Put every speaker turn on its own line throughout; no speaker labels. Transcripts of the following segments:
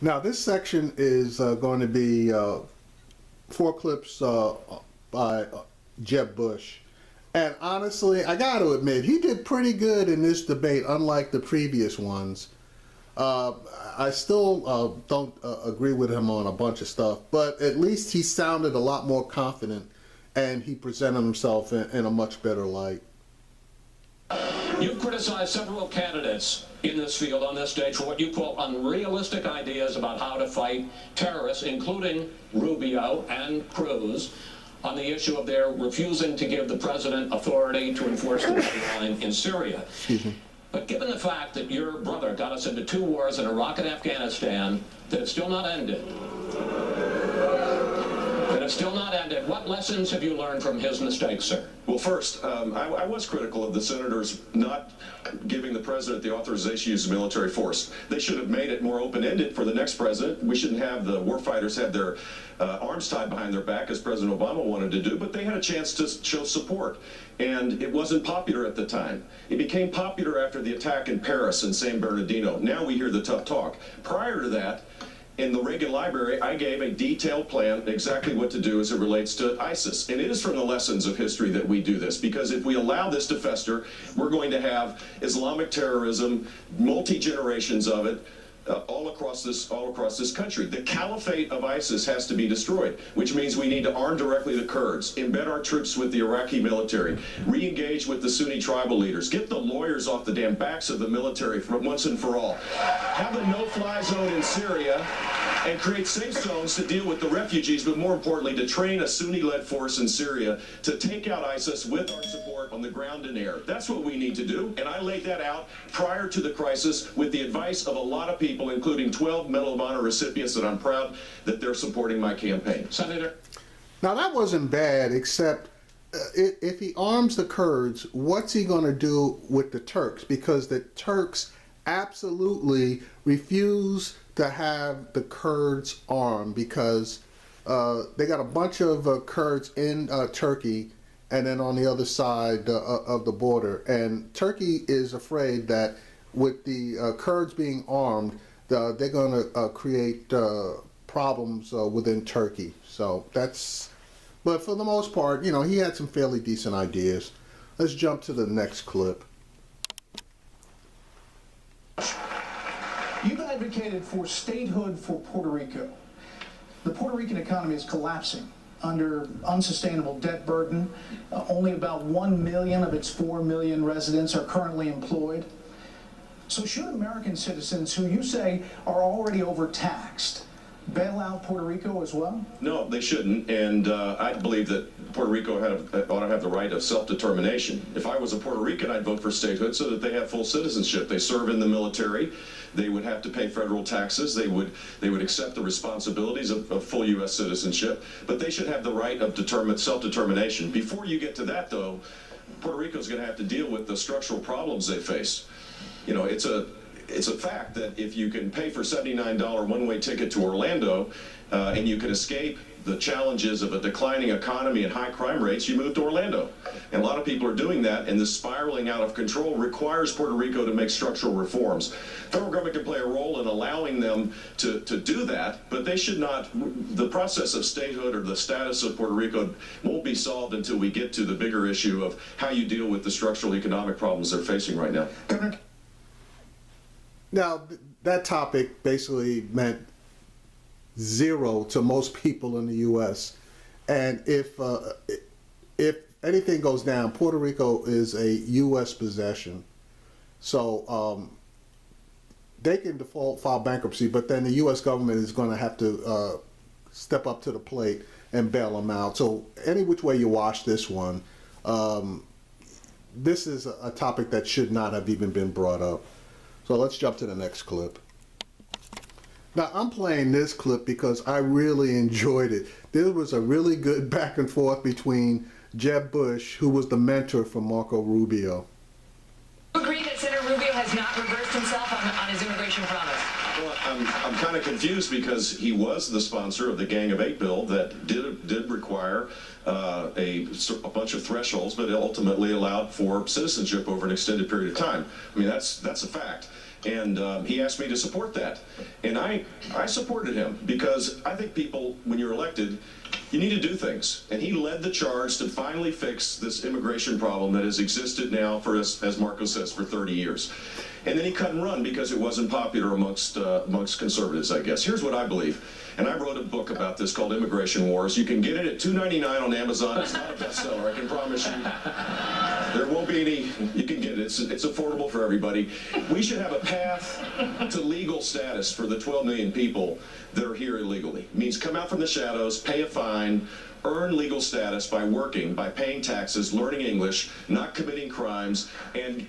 Now, this section is going to be 4 clips by Jeb Bush. And honestly, I got to admit, he did pretty good in this debate, unlike the previous ones. I still don't agree with him on a bunch of stuff, but at least he sounded a lot more confident and he presented himself in a much better light.
You've criticized several candidates in this field on this stage for what you call unrealistic ideas about how to fight terrorists, including Rubio and Cruz, on the issue of their refusing to give the president authority to enforce the deadline in Syria.
Excuse me.
But given the fact that your brother got us into 2 wars in Iraq and Afghanistan that have still not ended, what lessons have you learned from his mistakes, sir?
Well, first, I was critical of the senators not giving the president the authorization to use military force. They should have made it more open-ended for the next president. We shouldn't have the warfighters have their arms tied behind their back, as President Obama wanted to do, but they had a chance to show support. And it wasn't popular at the time. It became popular after the attack in Paris and San Bernardino. Now we hear the tough talk. Prior to that, in the Reagan Library, I gave a detailed plan exactly what to do as it relates to ISIS. And it is from the lessons of history that we do this, because if we allow this to fester, we're going to have Islamic terrorism, multi-generations of it, all across this country. The caliphate of ISIS has to be destroyed, which means we need to arm directly the Kurds, embed our troops with the Iraqi military, re-engage with the Sunni tribal leaders, get the lawyers off the damn backs of the military for once and for all, have a no-fly zone in Syria, and create safe zones to deal with the refugees, but more importantly, to train a Sunni-led force in Syria to take out ISIS with our support on the ground and air. That's what we need to do, and I laid that out prior to the crisis with the advice of a lot of people, including 12 Medal of Honor recipients that I'm proud that they're supporting my campaign.
Senator?
Now, that wasn't bad, except if he arms the Kurds, what's he going to do with the Turks? Because the Turks absolutely refuse to have the Kurds armed, because they got a bunch of Kurds in Turkey and then on the other side of the border. And Turkey is afraid that with the Kurds being armed, they're going to create problems within Turkey. So that's, but for the most part, you know, he had some fairly decent ideas. Let's jump to the next clip.
You've advocated for statehood for Puerto Rico. The Puerto Rican economy is collapsing under unsustainable debt burden. Only about 1 million of its 4 million residents are currently employed. So should American citizens who you say are already overtaxed bail out Puerto Rico as well?
No, they shouldn't, and I believe that Puerto Rico ought to have the right of self-determination. If I was a Puerto Rican, I'd vote for statehood so that they have full citizenship. They serve in the military. They would have to pay federal taxes. They would accept the responsibilities of full U.S. citizenship, but they should have the right of self-determination. Before you get to that, though, Puerto Rico is going to have to deal with the structural problems they face. You know, it's a fact that if you can pay for a $79 one-way ticket to Orlando and you can escape the challenges of a declining economy and high crime rates, you move to Orlando. And a lot of people are doing that, and the spiraling out of control requires Puerto Rico to make structural reforms. Federal government can play a role in allowing them to do that, but they should not. The process of statehood or the status of Puerto Rico won't be solved until we get to the bigger issue of how you deal with the structural economic problems they're facing right now.
Now, that topic basically meant zero to most people in the U.S. And if anything goes down, Puerto Rico is a U.S. possession. So they can file bankruptcy, but then the U.S. government is going to have to step up to the plate and bail them out. So any which way you wash this one, this is a topic that should not have even been brought up. So let's jump to the next clip. Now, I'm playing this clip because I really enjoyed it. There was a really good back and forth between Jeb Bush, who was the mentor for Marco Rubio.
Do you agree that Senator Rubio has not reversed himself on his immigration promise?
Well, I'm kind of confused because he was the sponsor of the Gang of Eight bill that did require a bunch of thresholds, but it ultimately allowed for citizenship over an extended period of time. I mean, that's a fact. And he asked me to support that. And I supported him because I think people, when you're elected, you need to do things. And he led the charge to finally fix this immigration problem that has existed now for, as Marco says, for 30 years. And then he cut and run because it wasn't popular amongst conservatives, I guess. Here's what I believe. And I wrote a book about this called Immigration Wars. You can get it at $2.99 on Amazon. It's not a bestseller, I can promise you. There won't be any, you can get it. It's affordable for everybody. We should have a path to legal status for the 12 million people that are here illegally. It means come out from the shadows, pay a fine, earn legal status by working, by paying taxes, learning English, not committing crimes, and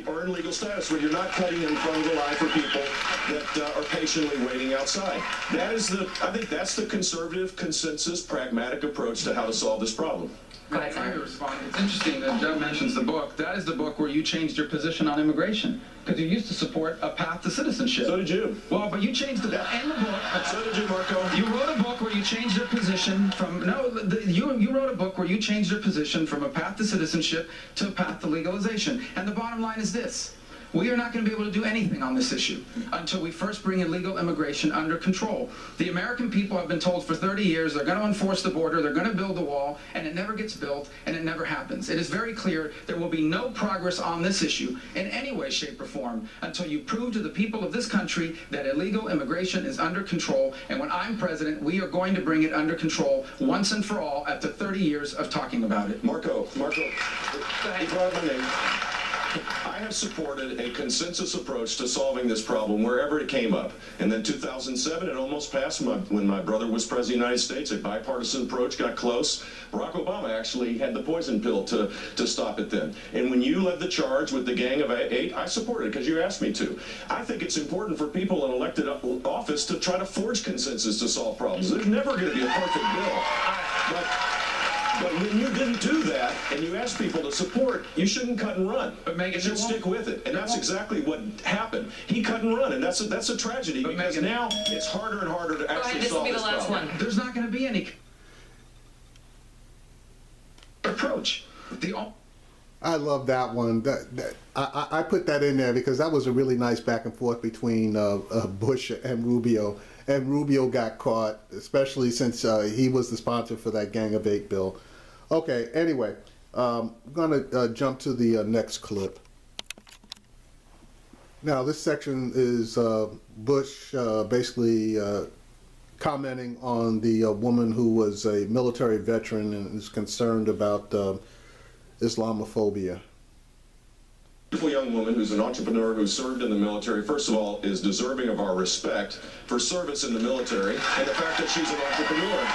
earn legal status when you're not cutting in front of the line for people that are patiently waiting outside. That is I think that's the conservative consensus, pragmatic approach to how to solve this problem.
Go ahead,
I'm trying to
Senator.
respond. It's interesting that Doug mentions the book. That is the book where you changed your position on immigration, because you used to support a path to citizenship.
So did you.
Well, but you changed the book and the book.
So did you, Marco.
You wrote a book where you changed your position from you wrote a book where you changed your position from a path to citizenship to a path to legalization. And the bottom line is this: we are not going to be able to do anything on this issue until we first bring illegal immigration under control. The American people have been told for 30 years they're going to enforce the border, they're going to build the wall, and it never gets built, and it never happens. It is very clear there will be no progress on this issue in any way, shape, or form until you prove to the people of this country that illegal immigration is under control. And when I'm president, we are going to bring it under control once and for all after 30 years of talking about it.
Marco, he brought up my name. I have supported a consensus approach to solving this problem wherever it came up. And then 2007, it almost passed when my brother was president of the United States. A bipartisan approach got close. Barack Obama actually had the poison pill to stop it then. And when you led the charge with the Gang of Eight, I supported it because you asked me to. I think it's important for people in elected office to try to forge consensus to solve problems. There's never going to be a perfect bill. But when you didn't do that, and you asked people to support, you shouldn't cut and run.
But Megan,
you should stick with it. And that's exactly what happened. He cut and run, and that's a tragedy,
but
because
Megan,
now it's harder and harder to actually
This will
solve
be the
this
last
problem.
one.
There's not going to be any approach.
I love that one. I put that in there because that was a really nice back and forth between Bush and Rubio. And Rubio got caught, especially since he was the sponsor for that Gang of Eight bill. Okay, anyway, I'm going to jump to the next clip. Now, this section is Bush basically commenting on the woman who was a military veteran and is concerned about Islamophobia.
Beautiful young woman who's an entrepreneur who served in the military, first of all, is deserving of our respect for service in the military and the fact that she's an entrepreneur.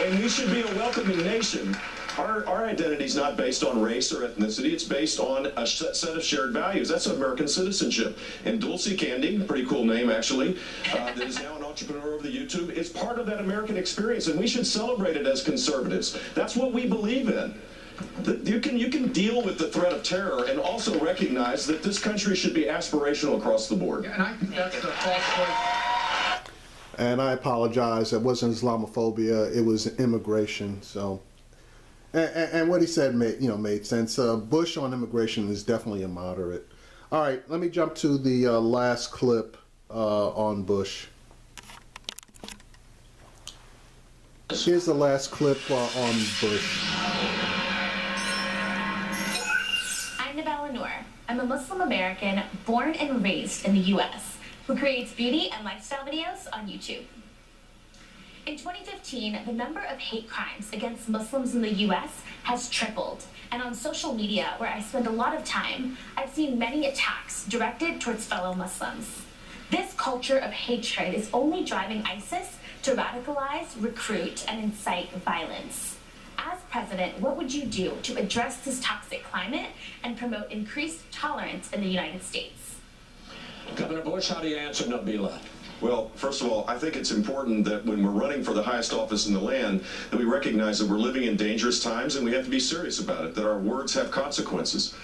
And we should be a welcoming nation. Our identity is not based on race or ethnicity. It's based on a set of shared values. That's American citizenship. And Dulce Candy, a pretty cool name actually, that is now an entrepreneur of the YouTube, is part of that American experience, and we should celebrate it as conservatives. That's what we believe in. You can deal with the threat of terror and also recognize that this country should be aspirational across the board.
And I think that's the false choice.
And I apologize, it wasn't Islamophobia, it was immigration. So, and what he said made sense. Bush on immigration is definitely a moderate. All right, let me jump to the last clip on Bush. Here's the last clip on Bush.
I'm Nabella Noor. I'm a Muslim American born and raised in the U.S. who creates beauty and lifestyle videos on YouTube. In 2015, the number of hate crimes against Muslims in the U.S. has tripled. And on social media, where I spend a lot of time, I've seen many attacks directed towards fellow Muslims. This culture of hatred is only driving ISIS to radicalize, recruit, and incite violence. As president, what would you do to address this toxic climate and promote increased tolerance in the United States?
Governor Bush, how do you answer Nabila?
Well, first of all, I think it's important that when we're running for the highest office in the land, that we recognize that we're living in dangerous times and we have to be serious about it, that our words have consequences.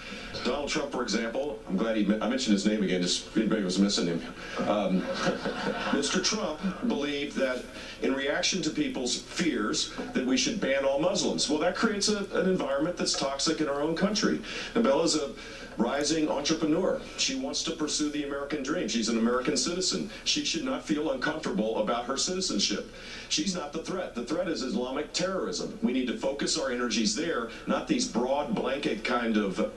Donald Trump, for example, I'm glad I mentioned his name again, just if anybody was missing him. Mr. Trump believed that in reaction to people's fears that we should ban all Muslims. Well, that creates an environment that's toxic in our own country. Nabela is a rising entrepreneur. She wants to pursue the American dream. She's an American citizen. She should not feel uncomfortable about her citizenship. She's not the threat. The threat is Islamic terrorism. We need to focus our energies there, not these broad blanket kind of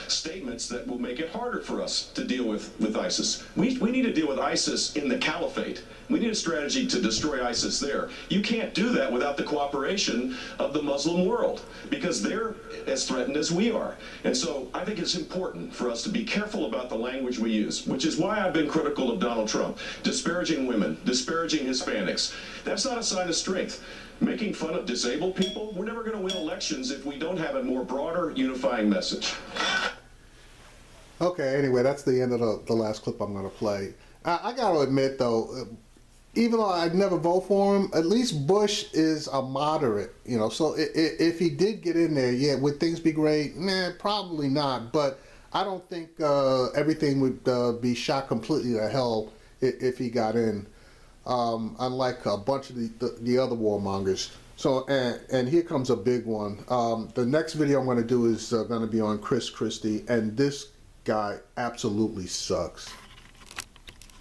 statements that will make it harder for us to deal with ISIS. We need to deal with ISIS in the caliphate. We need a strategy to destroy ISIS there. You can't do that without the cooperation of the Muslim world, because they're as threatened as we are. And so I think it's important for us to be careful about the language we use, which is why I've been critical of Donald Trump. Disparaging women, disparaging Hispanics. That's not a sign of strength. Making fun of disabled people, we're never going to win elections if we don't have a more broader, unifying message.
Okay, anyway, that's the end of the last clip I'm going to play. I got to admit, though, even though I'd never vote for him, at least Bush is a moderate, you know. So if he did get in there, yeah, would things be great? Nah, probably not. But I don't think everything would be shot completely to hell if he got in, unlike a bunch of the other warmongers. So, and here comes a big one. The next video I'm going to do is going to be on Chris Christie, and this guy absolutely sucks.